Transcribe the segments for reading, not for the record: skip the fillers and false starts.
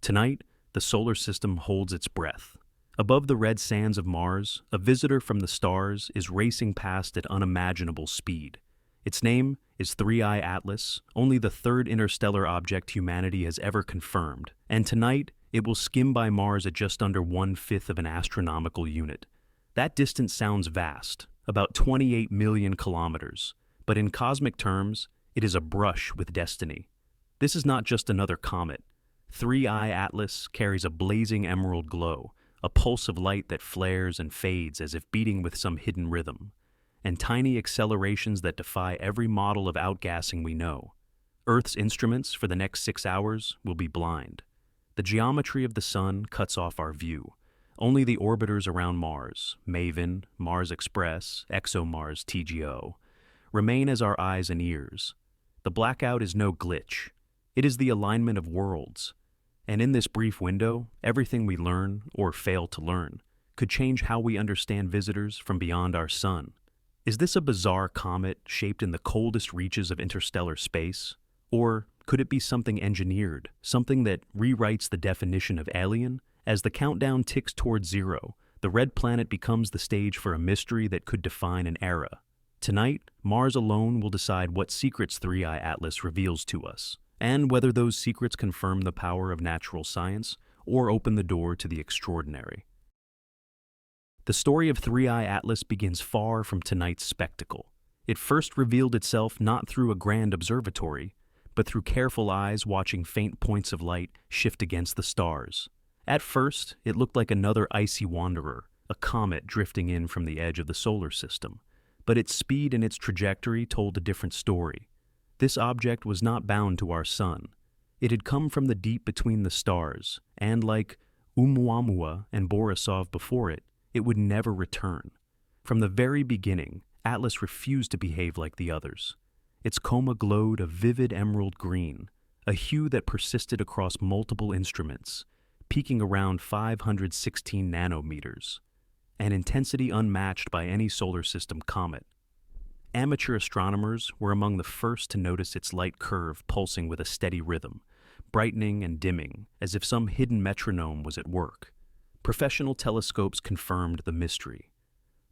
Tonight, the solar system holds its breath. Above the red sands of Mars, a visitor from the stars is racing past at unimaginable speed. Its name is 3I Atlas, only the third interstellar object humanity has ever confirmed, and tonight it will skim by Mars at just under 1/5 of an astronomical unit. That distance sounds vast, about 28 million kilometers, but in cosmic terms, it is a brush with destiny. This is not just another comet. 3I Atlas carries a blazing emerald glow, a pulse of light that flares and fades as if beating with some hidden rhythm, and tiny accelerations that defy every model of outgassing we know. Earth's instruments for the next 6 hours will be blind. The geometry of the sun cuts off our view. Only the orbiters around Mars, MAVEN, Mars Express, ExoMars TGO, remain as our eyes and ears. The blackout is no glitch. It is the alignment of worlds. And in this brief window, everything we learn, or fail to learn, could change how we understand visitors from beyond our sun. Is this a bizarre comet shaped in the coldest reaches of interstellar space? Or could it be something engineered, something that rewrites the definition of alien? As the countdown ticks towards zero, the red planet becomes the stage for a mystery that could define an era. Tonight, Mars alone will decide what secrets 3I Atlas reveals to us, and whether those secrets confirm the power of natural science or open the door to the extraordinary. The story of 3I Atlas begins far from tonight's spectacle. It first revealed itself not through a grand observatory, but through careful eyes watching faint points of light shift against the stars. At first, it looked like another icy wanderer, a comet drifting in from the edge of the solar system. But its speed and its trajectory told a different story. This object was not bound to our sun. It had come from the deep between the stars, and like Oumuamua and Borisov before it, it would never return. From the very beginning, Atlas refused to behave like the others. Its coma glowed a vivid emerald green, a hue that persisted across multiple instruments, peaking around 516 nanometers, an intensity unmatched by any solar system comet. Amateur astronomers were among the first to notice its light curve pulsing with a steady rhythm, brightening and dimming as if some hidden metronome was at work. Professional telescopes confirmed the mystery.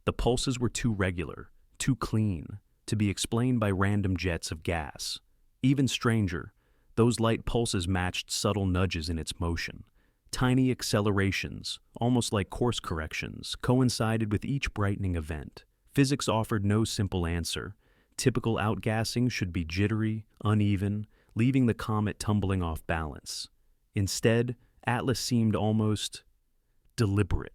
The pulses were too regular, too clean, to be explained by random jets of gas. Even stranger, those light pulses matched subtle nudges in its motion. Tiny accelerations, almost like course corrections, coincided with each brightening event. Physics offered no simple answer. Typical outgassing should be jittery, uneven, leaving the comet tumbling off balance. Instead, Atlas seemed almost deliberate.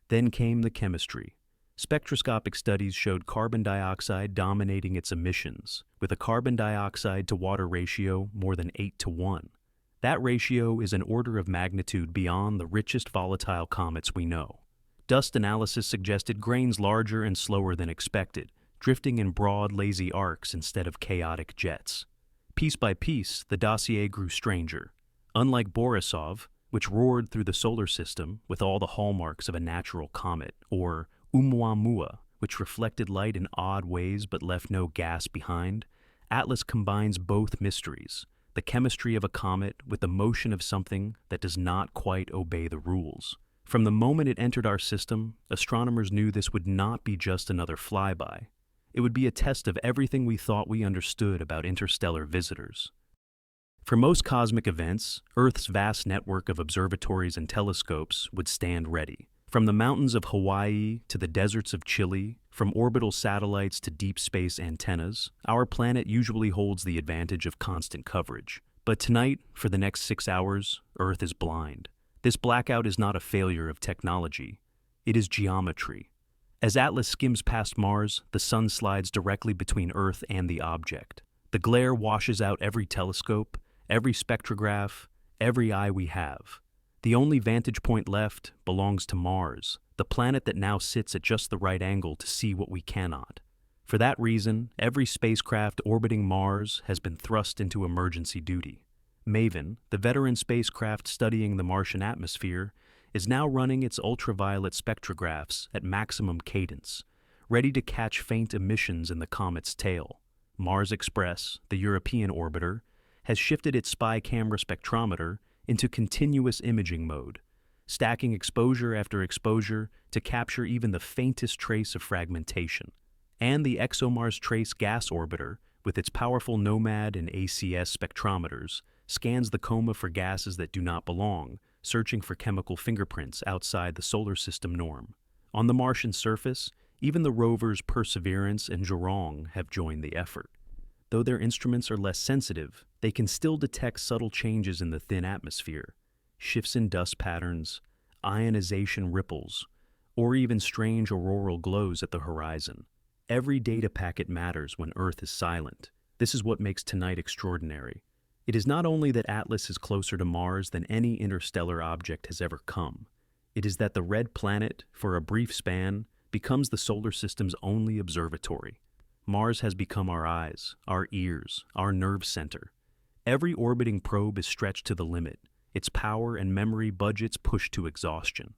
Then came the chemistry. Spectroscopic studies showed carbon dioxide dominating its emissions, with a carbon dioxide to water ratio more than 8-to-1. That ratio is an order of magnitude beyond the richest volatile comets we know. Dust analysis suggested grains larger and slower than expected, drifting in broad, lazy arcs instead of chaotic jets. Piece by piece, the dossier grew stranger. Unlike Borisov, which roared through the solar system with all the hallmarks of a natural comet, or Oumuamua, which reflected light in odd ways but left no gas behind, Atlas combines both mysteries, the chemistry of a comet with the motion of something that does not quite obey the rules. From the moment it entered our system, astronomers knew this would not be just another flyby. It would be a test of everything we thought we understood about interstellar visitors. For most cosmic events, Earth's vast network of observatories and telescopes would stand ready. From the mountains of Hawaii to the deserts of Chile, from orbital satellites to deep space antennas, our planet usually holds the advantage of constant coverage. But tonight, for the next 6 hours, Earth is blind. This blackout is not a failure of technology. It is geometry. As Atlas skims past Mars, the sun slides directly between Earth and the object. The glare washes out every telescope, every spectrograph, every eye we have. The only vantage point left belongs to Mars, the planet that now sits at just the right angle to see what we cannot. For that reason, every spacecraft orbiting Mars has been thrust into emergency duty. MAVEN, the veteran spacecraft studying the Martian atmosphere, is now running its ultraviolet spectrographs at maximum cadence, ready to catch faint emissions in the comet's tail. Mars Express, the European orbiter, has shifted its spy camera spectrometer into continuous imaging mode, stacking exposure after exposure to capture even the faintest trace of fragmentation. And the ExoMars Trace Gas Orbiter, with its powerful NOMAD and ACS spectrometers, scans the coma for gases that do not belong, searching for chemical fingerprints outside the solar system norm. On the Martian surface, even the rovers Perseverance and Zhurong have joined the effort. Though their instruments are less sensitive, they can still detect subtle changes in the thin atmosphere, shifts in dust patterns, ionization ripples, or even strange auroral glows at the horizon. Every data packet matters when Earth is silent. This is what makes tonight extraordinary. It is not only that Atlas is closer to Mars than any interstellar object has ever come. It is that the red planet, for a brief span, becomes the solar system's only observatory. Mars has become our eyes, our ears, our nerve center. Every orbiting probe is stretched to the limit, its power and memory budgets pushed to exhaustion.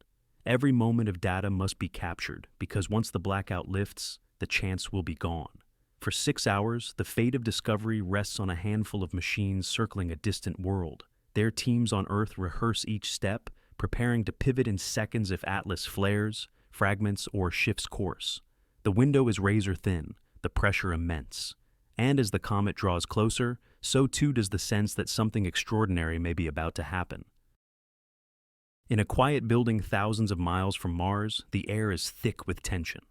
Every moment of data must be captured, because once the blackout lifts, the chance will be gone. For 6 hours, the fate of discovery rests on a handful of machines circling a distant world. Their teams on Earth rehearse each step, preparing to pivot in seconds if Atlas flares, fragments, or shifts course. The window is razor thin, the pressure immense. And as the comet draws closer, so too does the sense that something extraordinary may be about to happen. In a quiet building thousands of miles from Mars, the air is thick with tension.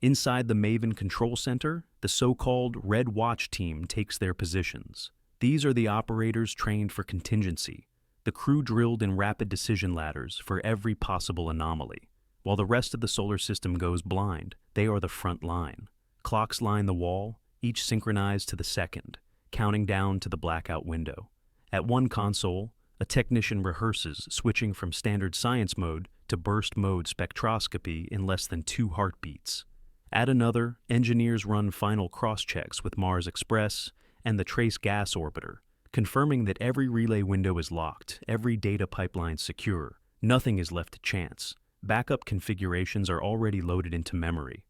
Inside the Maven Control Center, the so-called Red Watch team takes their positions. These are the operators trained for contingency, the crew drilled in rapid decision ladders for every possible anomaly. While the rest of the solar system goes blind, they are the front line. Clocks line the wall, each synchronized to the second, counting down to the blackout window. At one console, a technician rehearses switching from standard science mode to burst mode spectroscopy in less than 2 heartbeats. At another, engineers run final cross-checks with Mars Express and the Trace Gas Orbiter, confirming that every relay window is locked, every data pipeline secure, nothing is left to chance. Backup configurations are already loaded into memory.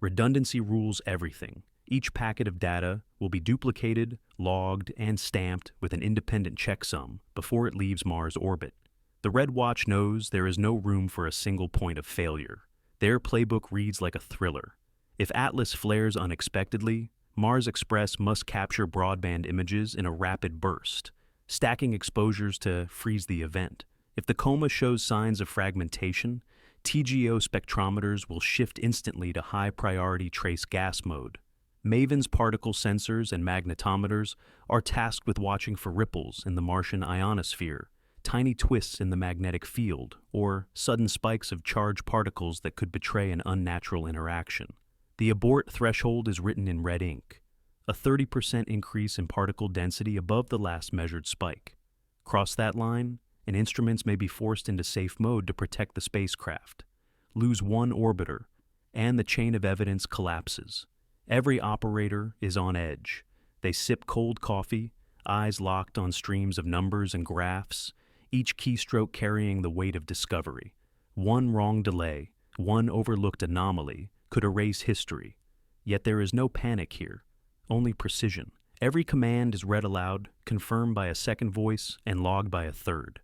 Redundancy rules everything. Each packet of data will be duplicated, logged, and stamped with an independent checksum before it leaves Mars orbit. The Red Watch knows there is no room for a single point of failure. Their playbook reads like a thriller. If Atlas flares unexpectedly, Mars Express must capture broadband images in a rapid burst, stacking exposures to freeze the event. If the coma shows signs of fragmentation, TGO spectrometers will shift instantly to high-priority trace gas mode. Maven's particle sensors and magnetometers are tasked with watching for ripples in the Martian ionosphere, tiny twists in the magnetic field, or sudden spikes of charged particles that could betray an unnatural interaction. The abort threshold is written in red ink, a 30% increase in particle density above the last measured spike. Cross that line, and instruments may be forced into safe mode to protect the spacecraft. Lose one orbiter, and the chain of evidence collapses. Every operator is on edge. They sip cold coffee, eyes locked on streams of numbers and graphs, each keystroke carrying the weight of discovery. One wrong delay, one overlooked anomaly, could erase history. Yet there is no panic here, only precision. Every command is read aloud, confirmed by a second voice, and logged by a third.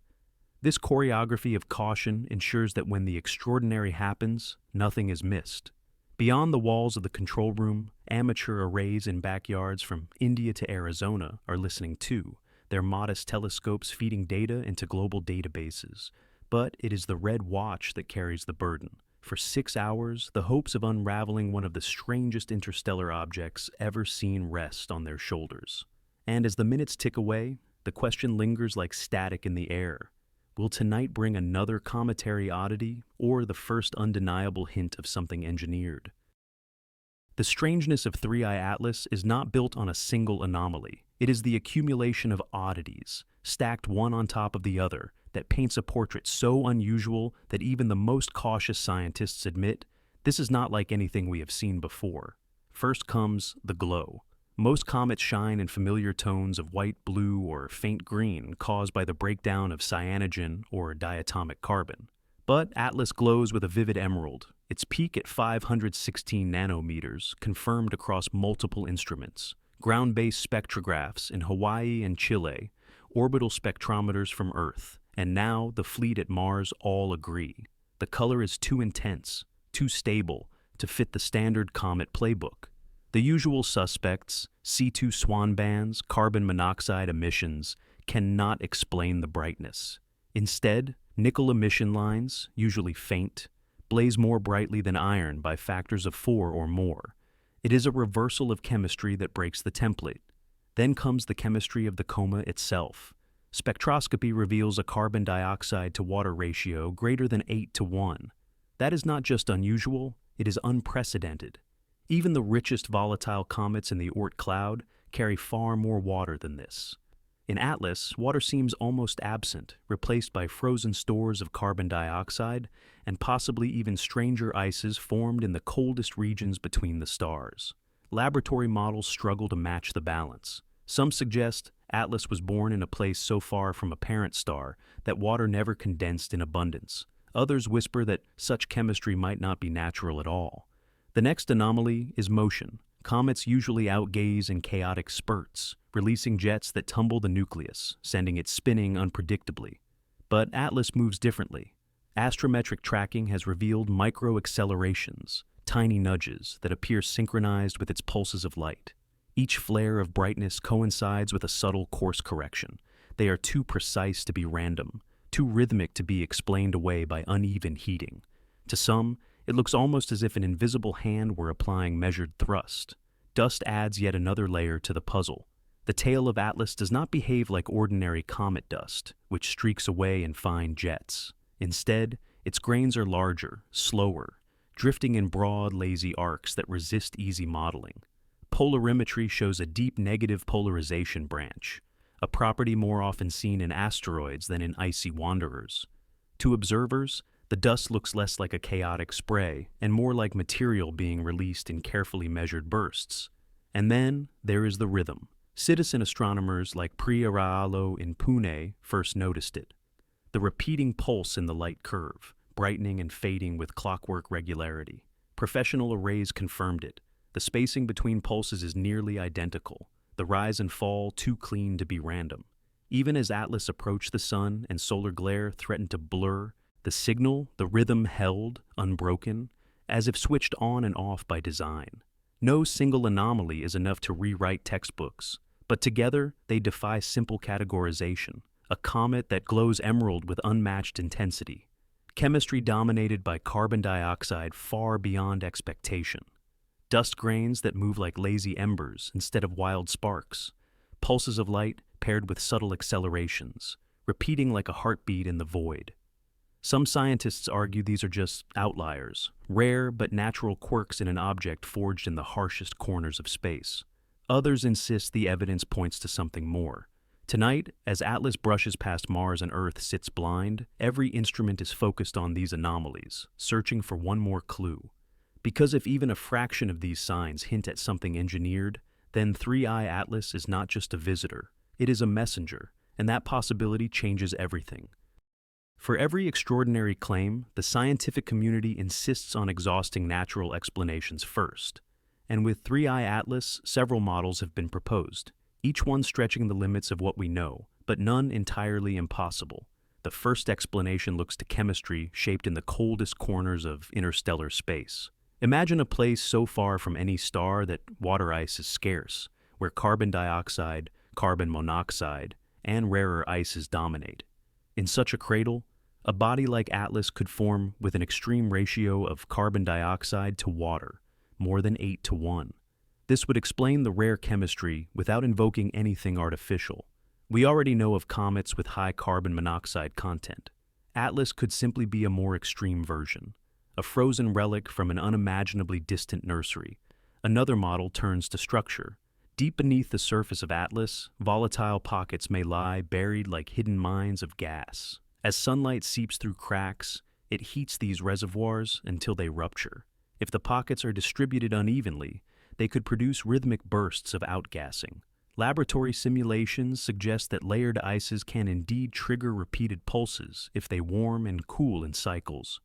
This choreography of caution ensures that when the extraordinary happens, nothing is missed. Beyond the walls of the control room, amateur arrays in backyards from India to Arizona are listening too, their modest telescopes feeding data into global databases. But it is the Red Watch that carries the burden. For 6 hours, the hopes of unraveling one of the strangest interstellar objects ever seen rest on their shoulders. And as the minutes tick away, the question lingers like static in the air. Will tonight bring another cometary oddity, or the first undeniable hint of something engineered? The strangeness of 3i Atlas is not built on a single anomaly. It is the accumulation of oddities, stacked one on top of the other, that paints a portrait so unusual that even the most cautious scientists admit this is not like anything we have seen before. First comes the glow. Most comets shine in familiar tones of white, blue, or faint green caused by the breakdown of cyanogen or diatomic carbon. But Atlas glows with a vivid emerald, its peak at 516 nanometers, confirmed across multiple instruments. Ground-based spectrographs in Hawaii and Chile, orbital spectrometers from Earth, And now the fleet at Mars all agree. The color is too intense, too stable, to fit the standard comet playbook. The usual suspects, C2 swan bands, carbon monoxide emissions, cannot explain the brightness. Instead, nickel emission lines, usually faint, blaze more brightly than iron by factors of 4 or more. It is a reversal of chemistry that breaks the template. Then comes the chemistry of the coma itself. Spectroscopy reveals a carbon dioxide to water ratio greater than 8:1. That is not just unusual, it is unprecedented. Even the richest volatile comets in the Oort cloud carry far more water than this. In Atlas, water seems almost absent, replaced by frozen stores of carbon dioxide and possibly even stranger ices formed in the coldest regions between the stars. Laboratory models struggle to match the balance. Some suggest Atlas was born in a place so far from a parent star that water never condensed in abundance. Others whisper that such chemistry might not be natural at all. The next anomaly is motion. Comets usually outgaze in chaotic spurts, releasing jets that tumble the nucleus, sending it spinning unpredictably. But Atlas moves differently. Astrometric tracking has revealed micro-accelerations, tiny nudges that appear synchronized with its pulses of light. Each flare of brightness coincides with a subtle course correction. They are too precise to be random, too rhythmic to be explained away by uneven heating. To some, it looks almost as if an invisible hand were applying measured thrust. Dust adds yet another layer to the puzzle. The tail of Atlas does not behave like ordinary comet dust, which streaks away in fine jets. Instead, its grains are larger, slower, drifting in broad, lazy arcs that resist easy modeling. Polarimetry shows a deep negative polarization branch, a property more often seen in asteroids than in icy wanderers. To observers, the dust looks less like a chaotic spray and more like material being released in carefully measured bursts. And then there is the rhythm. Citizen astronomers like Priya Raalo in Pune first noticed it. The repeating pulse in the light curve, brightening and fading with clockwork regularity. Professional arrays confirmed it. The spacing between pulses is nearly identical, the rise and fall too clean to be random. Even as Atlas approached the sun and solar glare threatened to blur, the signal, the rhythm held, unbroken, as if switched on and off by design. No single anomaly is enough to rewrite textbooks, but together they defy simple categorization, a comet that glows emerald with unmatched intensity. Chemistry dominated by carbon dioxide far beyond expectation. Dust grains that move like lazy embers instead of wild sparks. Pulses of light paired with subtle accelerations, repeating like a heartbeat in the void. Some scientists argue these are just outliers, rare but natural quirks in an object forged in the harshest corners of space. Others insist the evidence points to something more. Tonight, as Atlas brushes past Mars and Earth sits blind, every instrument is focused on these anomalies, searching for one more clue. Because if even a fraction of these signs hint at something engineered, then 3i Atlas is not just a visitor, it is a messenger, and that possibility changes everything. For every extraordinary claim, the scientific community insists on exhausting natural explanations first. And with 3i Atlas, several models have been proposed, each one stretching the limits of what we know, but none entirely impossible. The first explanation looks to chemistry shaped in the coldest corners of interstellar space. Imagine a place so far from any star that water ice is scarce, where carbon dioxide, carbon monoxide, and rarer ices dominate. In such a cradle, a body like Atlas could form with an extreme ratio of carbon dioxide to water, more than 8:1. This would explain the rare chemistry without invoking anything artificial. We already know of comets with high carbon monoxide content. Atlas could simply be a more extreme version, a frozen relic from an unimaginably distant nursery. Another model turns to structure. Deep beneath the surface of Atlas, volatile pockets may lie buried like hidden mines of gas. As sunlight seeps through cracks, it heats these reservoirs until they rupture. If the pockets are distributed unevenly, they could produce rhythmic bursts of outgassing. Laboratory simulations suggest that layered ices can indeed trigger repeated pulses if they warm and cool in cycles.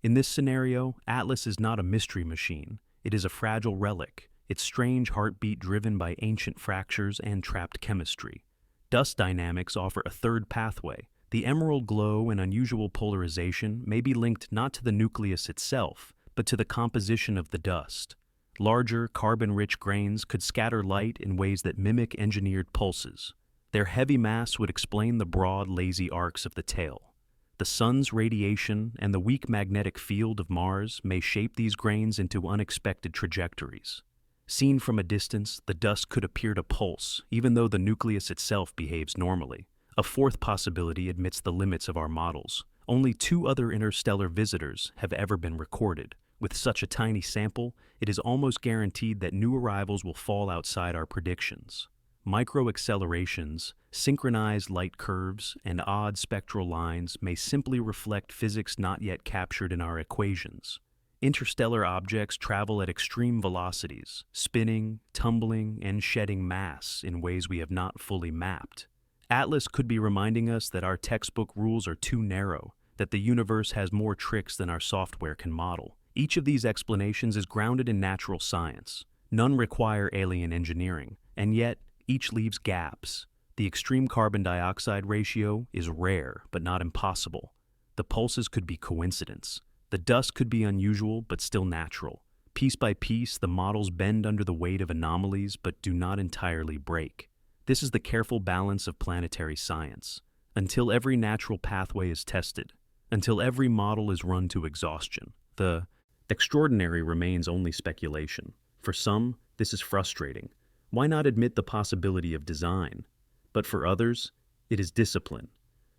In this scenario, Atlas is not a mystery machine. It is a fragile relic, its strange heartbeat driven by ancient fractures and trapped chemistry. Dust dynamics offer a third pathway, The emerald glow and unusual polarization may be linked not to the nucleus itself, but to the composition of the dust. Larger, carbon-rich grains could scatter light in ways that mimic engineered pulses. Their heavy mass would explain the broad, lazy arcs of the tail. The sun's radiation and the weak magnetic field of Mars may shape these grains into unexpected trajectories. Seen from a distance, the dust could appear to pulse, even though the nucleus itself behaves normally. A fourth possibility admits the limits of our models. Only 2 other interstellar visitors have ever been recorded. With such a tiny sample, it is almost guaranteed that new arrivals will fall outside our predictions. Microaccelerations, synchronized light curves, and odd spectral lines may simply reflect physics not yet captured in our equations. Interstellar objects travel at extreme velocities, spinning, tumbling, and shedding mass in ways we have not fully mapped. Atlas could be reminding us that our textbook rules are too narrow, that the universe has more tricks than our software can model. Each of these explanations is grounded in natural science. None require alien engineering, and yet each leaves gaps. The extreme carbon dioxide ratio is rare, but not impossible. The pulses could be coincidence. The dust could be unusual, but still natural. Piece by piece, the models bend under the weight of anomalies, but do not entirely break. This is the careful balance of planetary science. Until every natural pathway is tested, until every model is run to exhaustion, the extraordinary remains only speculation. For some, this is frustrating. Why not admit the possibility of design? But for others, it is discipline.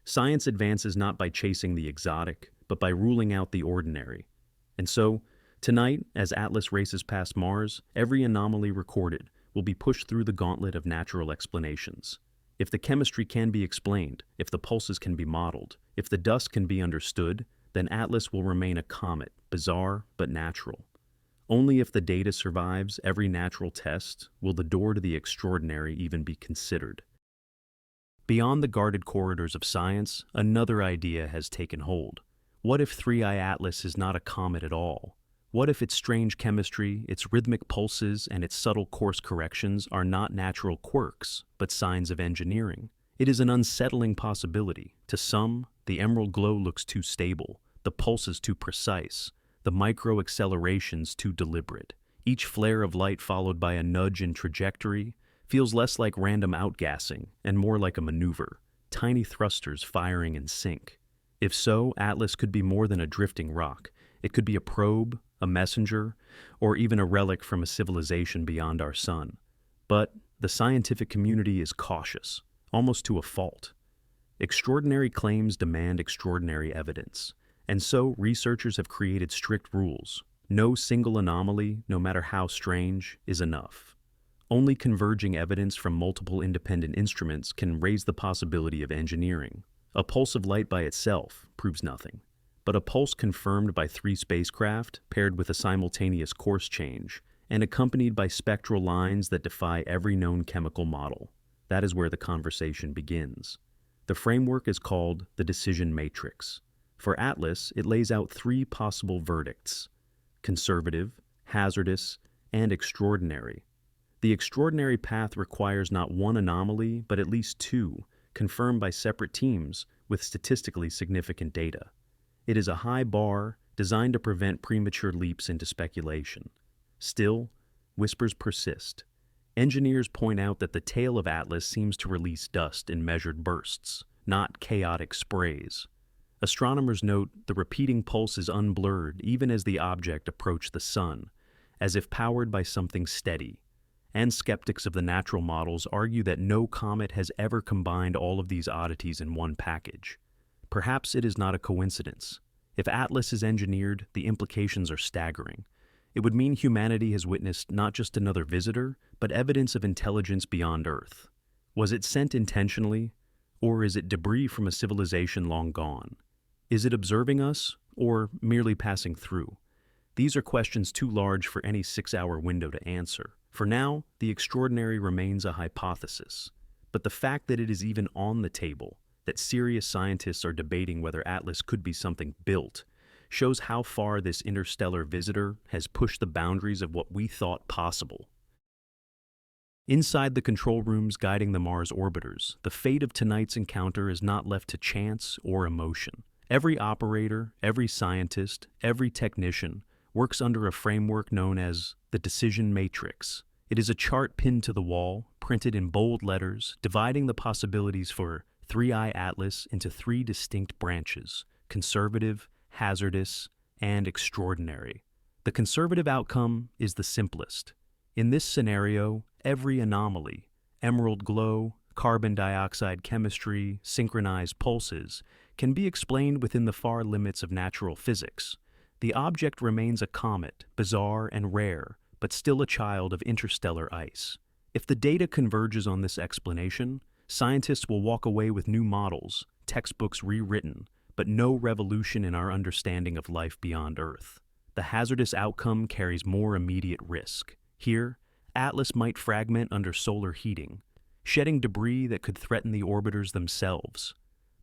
Science advances not by chasing the exotic, but by ruling out the ordinary. And so, tonight, as Atlas races past Mars, every anomaly recorded will be pushed through the gauntlet of natural explanations. If the chemistry can be explained, if the pulses can be modeled, if the dust can be understood, then Atlas will remain a comet, bizarre but natural. Only if the data survives every natural test will the door to the extraordinary even be considered. Beyond the guarded corridors of science, another idea has taken hold. What if 3I Atlas is not a comet at all? What if its strange chemistry, its rhythmic pulses, and its subtle course corrections are not natural quirks, but signs of engineering? It is an unsettling possibility. To some, the emerald glow looks too stable, the pulses too precise, the micro-accelerations too deliberate. Each flare of light followed by a nudge in trajectory feels less like random outgassing and more like a maneuver, tiny thrusters firing in sync. If so, Atlas could be more than a drifting rock. It could be a probe, a messenger, or even a relic from a civilization beyond our sun. But the scientific community is cautious, almost to a fault. Extraordinary claims demand extraordinary evidence, and so researchers have created strict rules. No single anomaly, no matter how strange, is enough. Only converging evidence from multiple independent instruments can raise the possibility of engineering. A pulse of light by itself proves nothing, but a pulse confirmed by 3 spacecraft, paired with a simultaneous course change, and accompanied by spectral lines that defy every known chemical model. That is where the conversation begins. The framework is called the decision matrix. For Atlas, it lays out 3 possible verdicts: conservative, hazardous, and extraordinary. The extraordinary path requires not one anomaly, but at least 2, confirmed by separate teams with statistically significant data. It is a high bar designed to prevent premature leaps into speculation. Still, whispers persist. Engineers point out that the tail of Atlas seems to release dust in measured bursts, not chaotic sprays. Astronomers note the repeating pulse is unblurred even as the object approached the sun, as if powered by something steady. And skeptics of the natural models argue that no comet has ever combined all of these oddities in one package. Perhaps it is not a coincidence. If Atlas is engineered, the implications are staggering. It would mean humanity has witnessed not just another visitor, but evidence of intelligence beyond Earth. Was it sent intentionally, or is it debris from a civilization long gone? Is it observing us, or merely passing through? These are questions too large for any 6-hour window to answer. For now, the extraordinary remains a hypothesis. But the fact that it is even on the table, that serious scientists are debating whether Atlas could be something built, shows how far this interstellar visitor has pushed the boundaries of what we thought possible. Inside the control rooms guiding the Mars orbiters, the fate of tonight's encounter is not left to chance or emotion. Every operator, every scientist, every technician works under a framework known as the decision matrix. It is a chart pinned to the wall, printed in bold letters, dividing the possibilities for 3I Atlas into three distinct branches: conservative, hazardous, and extraordinary. The conservative outcome is the simplest. In this scenario, every anomaly, emerald glow, carbon dioxide chemistry, synchronized pulses, can be explained within the far limits of natural physics. The object remains a comet, bizarre and rare, but still a child of interstellar ice. If the data converges on this explanation, scientists will walk away with new models, textbooks rewritten, but no revolution in our understanding of life beyond Earth. The hazardous outcome carries more immediate risk. Here, Atlas might fragment under solar heating, shedding debris that could threaten the orbiters themselves.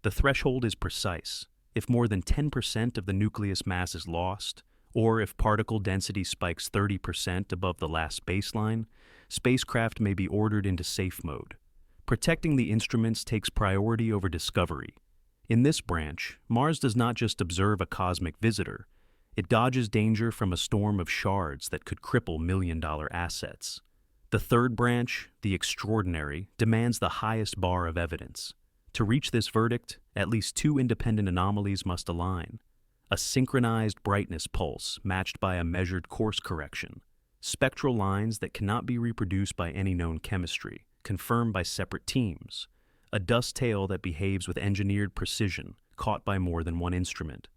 The threshold is precise. If more than 10% of the nucleus mass is lost, or if particle density spikes 30% above the last baseline, spacecraft may be ordered into safe mode. Protecting the instruments takes priority over discovery. In this branch, Mars does not just observe a cosmic visitor, it dodges danger from a storm of shards that could cripple million-dollar assets. The third branch, the extraordinary, demands the highest bar of evidence. To reach this verdict, at least two independent anomalies must align: a synchronized brightness pulse matched by a measured course correction, spectral lines that cannot be reproduced by any known chemistry, confirmed by separate teams, a dust tail that behaves with engineered precision, caught by more than one instrument.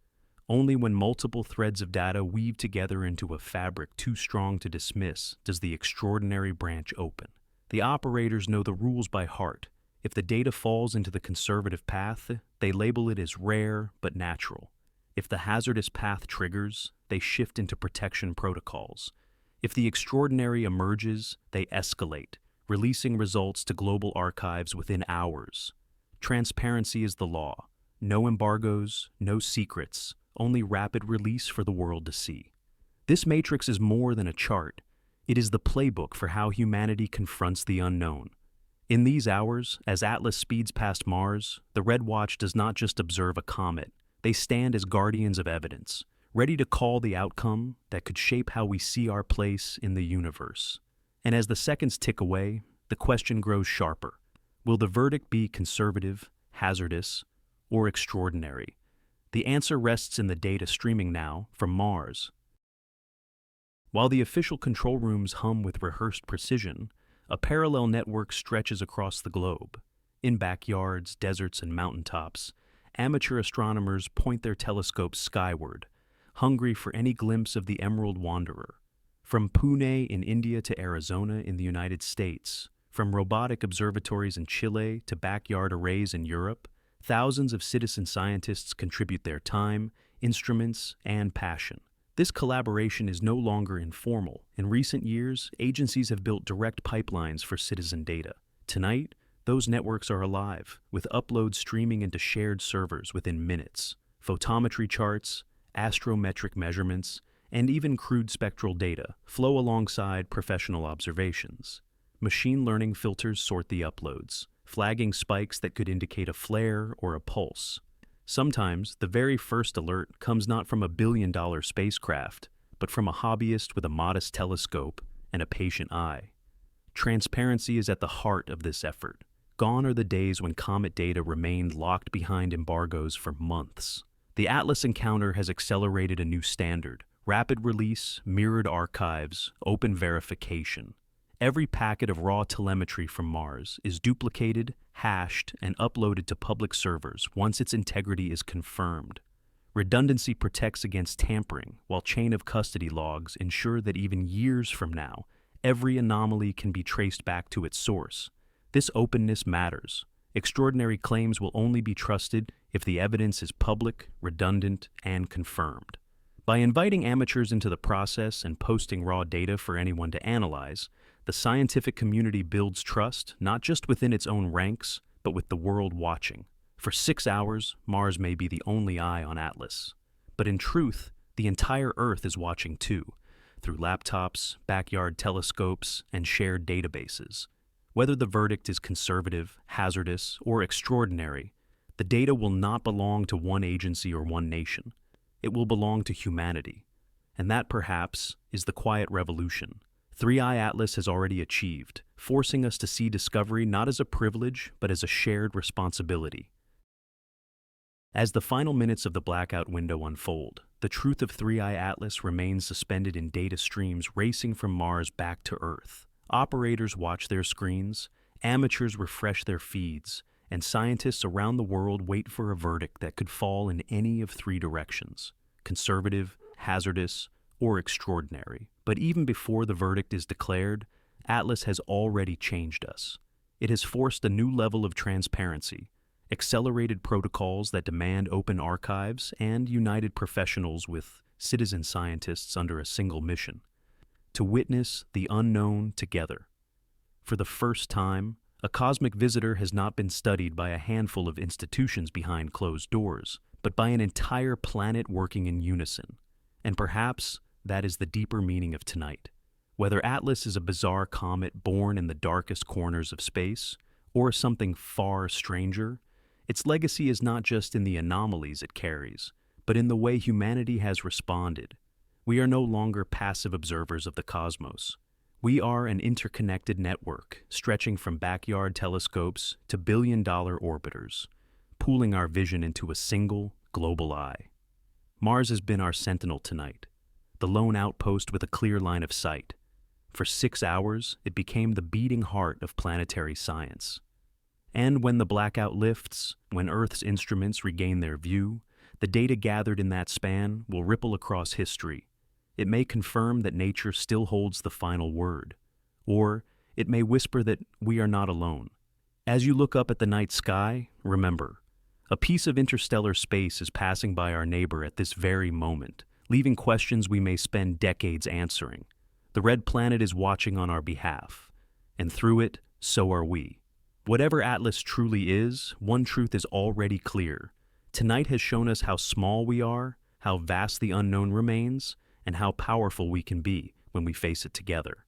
Only when multiple threads of data weave together into a fabric too strong to dismiss does the extraordinary branch open. The operators know the rules by heart. If the data falls into the conservative path, they label it as rare but natural. If the hazardous path triggers, they shift into protection protocols. If the extraordinary emerges, they escalate, releasing results to global archives within hours. Transparency is the law. No embargoes, no secrets, only rapid release for the world to see. This matrix is more than a chart. It is the playbook for how humanity confronts the unknown. In these hours, as Atlas speeds past Mars, the Red Watch does not just observe a comet. They stand as guardians of evidence, ready to call the outcome that could shape how we see our place in the universe. And as the seconds tick away, the question grows sharper. Will the verdict be conservative, hazardous, or extraordinary? The answer rests in the data streaming now from Mars. While the official control rooms hum with rehearsed precision, a parallel network stretches across the globe. In backyards, deserts, and mountaintops, amateur astronomers point their telescopes skyward, hungry for any glimpse of the Emerald Wanderer. From Pune in India to Arizona in the United States, from robotic observatories in Chile to backyard arrays in Europe, thousands of citizen scientists contribute their time, instruments, and passion. This collaboration is no longer informal. In recent years, agencies have built direct pipelines for citizen data. Tonight, those networks are alive, with uploads streaming into shared servers within minutes. Photometry charts, astrometric measurements, and even crude spectral data flow alongside professional observations. Machine learning filters sort the uploads, flagging spikes that could indicate a flare or a pulse. Sometimes, the very first alert comes not from a billion-dollar spacecraft, but from a hobbyist with a modest telescope and a patient eye. Transparency is at the heart of this effort. Gone are the days when comet data remained locked behind embargoes for months. The Atlas encounter has accelerated a new standard: rapid release, mirrored archives, open verification. Every packet of raw telemetry from Mars is duplicated, hashed, and uploaded to public servers once its integrity is confirmed. Redundancy protects against tampering, while chain of custody logs ensure that even years from now, every anomaly can be traced back to its source. This openness matters. Extraordinary claims will only be trusted if the evidence is public, redundant, and confirmed. By inviting amateurs into the process and posting raw data for anyone to analyze, the scientific community builds trust not just within its own ranks, but with the world watching. For 6 hours, Mars may be the only eye on Atlas. But in truth, the entire Earth is watching too. through laptops, backyard telescopes, and shared databases. Whether the verdict is conservative, hazardous, or extraordinary, the data will not belong to one agency or one nation. It will belong to humanity. And that, perhaps, is the quiet revolution 3i Atlas has already achieved, forcing us to see discovery not as a privilege, but as a shared responsibility. As the final minutes of the blackout window unfold, the truth of 3i Atlas remains suspended in data streams racing from Mars back to Earth. Operators watch their screens, amateurs refresh their feeds, and scientists around the world wait for a verdict that could fall in any of three directions: conservative, hazardous, or extraordinary. But even before the verdict is declared, Atlas has already changed us. It has forced a new level of transparency, accelerated protocols that demand open archives, and united professionals with citizen scientists under a single mission: to witness the unknown together. For the first time, a cosmic visitor has not been studied by a handful of institutions behind closed doors, but by an entire planet working in unison. And perhaps that is the deeper meaning of tonight. Whether Atlas is a bizarre comet born in the darkest corners of space, or something far stranger, its legacy is not just in the anomalies it carries, but in the way humanity has responded. We are no longer passive observers of the cosmos. We are an interconnected network, stretching from backyard telescopes to billion-dollar orbiters, pooling our vision into a single, global eye. Mars has been our sentinel tonight, the lone outpost with a clear line of sight. For 6 hours, it became the beating heart of planetary science. And when the blackout lifts, when Earth's instruments regain their view, the data gathered in that span will ripple across history. It may confirm that nature still holds the final word, or it may whisper that we are not alone. As you look up at the night sky, remember, a piece of interstellar space is passing by our neighbor at this very moment, leaving questions we may spend decades answering. The red planet is watching on our behalf, and through it, so are we. Whatever Atlas truly is, one truth is already clear. Tonight has shown us how small we are, how vast the unknown remains, and how powerful we can be when we face it together.